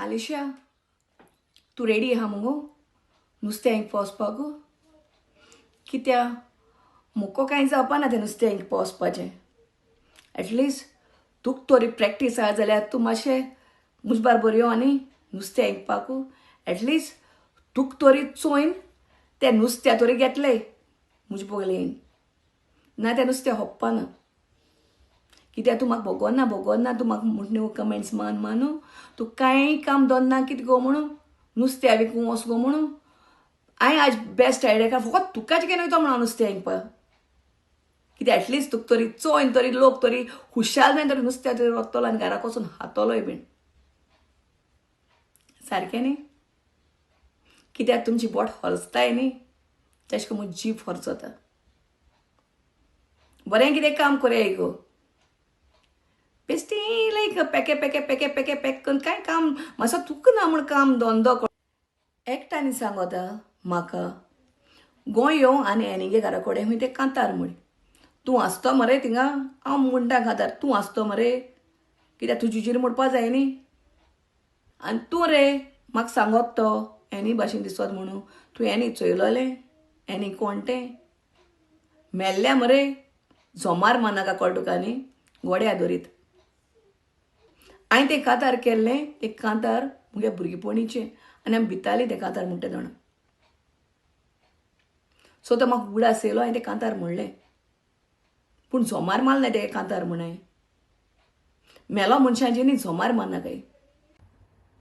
आलिशा, तू ready आहा मुगो नुस्त्यांक पोसपाक? कित्या मुको कांय जावपाना तें नुस्त्यांक पोसपाचें. एटलिस्ट तुका तरी प्रॅक्टीस आहा जाल्यार तूं मातशें मुजे बारबर यो आनी नुस्तें इंकपाक. एटलिस्ट तुका तरी चोयन तें नुस्त्या तरी घेतलें मुजे बोगलेन, ना तें नुस्तें होप्पाना. कित्याक तूं म्हाका भोगोना तूं म्हाका म्हणून कमेंट्स मानू तूं कांय काम दोन्ना कितें गो म्हणून नुस्त्या विकूं वच गो म्हणून. हांवें आज बेस्ट आयडिया का फकत तुकाच घेवन वयता म्हणून नुस्तें इंकपाक. कित्याक एटलिस्ट तुका तरी चोयन तरी लोक तरी हुशाल जावन तरी नुस्त्या तरी वतलो आनी घराक वचून खातलोय बीन. सारकें न्ही? कित्याक तुमची बोट हरसताय न्ही, तशें करून म्हजी जीब हरसता. बरें कितें काम करया गो. बेश्टी लायक पॅक करून कांय काम मातसो तुका ना म्हण काम धंदो एकट्यानी सांगता म्हाका गोंय येवं आनी एनिगे घरा कडेन हूंय तें कांतार म्हूण. तूं आसतो मरे थिंगा? हांव म्हणटा कांतार तूं आसतो मरे, कित्याक तुजीर म्हणपा जाय न्ही. आनी तूं रे म्हाका सांगत तो एनी भाशेन दिसत म्हणून तूं एनी चोयलोलें? एनी कोण तें? मेल्ल्या मरे झोमार मानाका कळटा तुका न्ही, गोड्या दोरीत. हांवें तें कांतार केल्लें, तें कांतार म्हगे भुरगेपणीचें आनी आमी भितालीं तें कांतार म्हणटा जाणा. सो तो म्हाका उगडास येयलो, हांवें तें कांतार म्हणलें. पूण झोमार मारलें तें कांतार म्हूण हांवें. मेलो मनशांची न्ही झोमार मारनाकाय.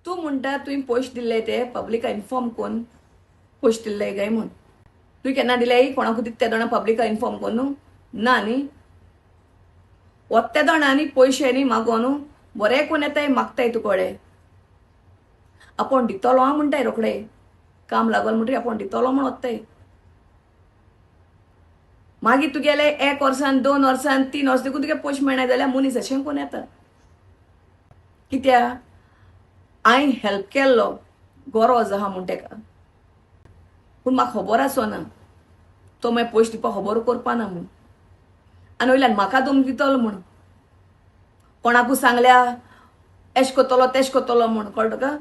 तूं म्हणटा तुवें पयशे दिल्ले ते पब्लिका इन्फॉर्म कोन्न पयशे दिल्ले काय म्हूण. तुवें केन्ना दिले कोणाकू दिता जाणा पब्लिका इन्फॉर्म कोन्न? ना न्ही. वत्या जाणांनी पयशे न्ही मागोन बरें कोण येताय मागताय तुकोडे. आपूण दितलो आं म्हणटाय रोखडे. काम लागल म्हणटरी आपूण दितलो म्हूण वत्ताय. मागीर तुगेले 1 वर्सान 2 वर्सान 3 वर्स देखून तुगे पयशे मेळनाय जाल्यार मनीस अशें कोण येता. कित्याक हांवें हेल्प केल्लो गरज आहा म्हूण तेका, पूण म्हाका खबर आसना तो मागीर पयशे दिवपाक खबर करपाना म्हूण. आनी वयल्यान म्हाका धमकी दितलो म्हूण. कोणाकू सांगल्या एश कोत्तलो तेश कोत्तलो म्हूण कळटा का.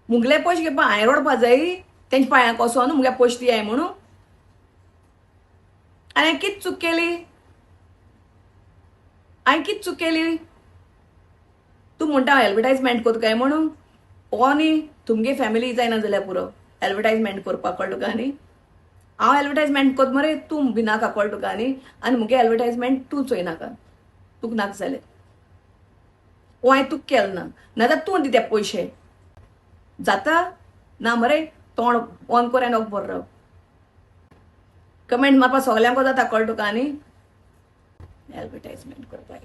मुगले पयशे घेवपा हांवें रडपा जाय तेंच्या पांयाक वचोन मुगे पयशे दियाय म्हणून. आनी हांवें कितें चूक केली? हांवें कितें चूक केली? तूं म्हणटा हांव एडवर्टायजमेंट कोत्ता काय म्हणून. हो न्ही तुमगे फॅमिली जायना जाल्यार पुरो एडवर्टायजमेंट करपाक कळटा तुका न्ही. हांव एडवर्टायजमेंट कोत्ता मरे तूं भिनाका कळटा तुका न्ही. आनी मुगे एडवर्टायजमेंट तूं चोयनाका तुका नाका जालें. वो हांवें तुका केलें ना नाजाल्यार तूं दी ते पयशे. जाता ना मरे तोंड ऑन कर आनी बरो राव. कमेंट मारपाक सगल्यांक जाता कळटा तुका न्ही. एडवर्टायजमेंट करपाक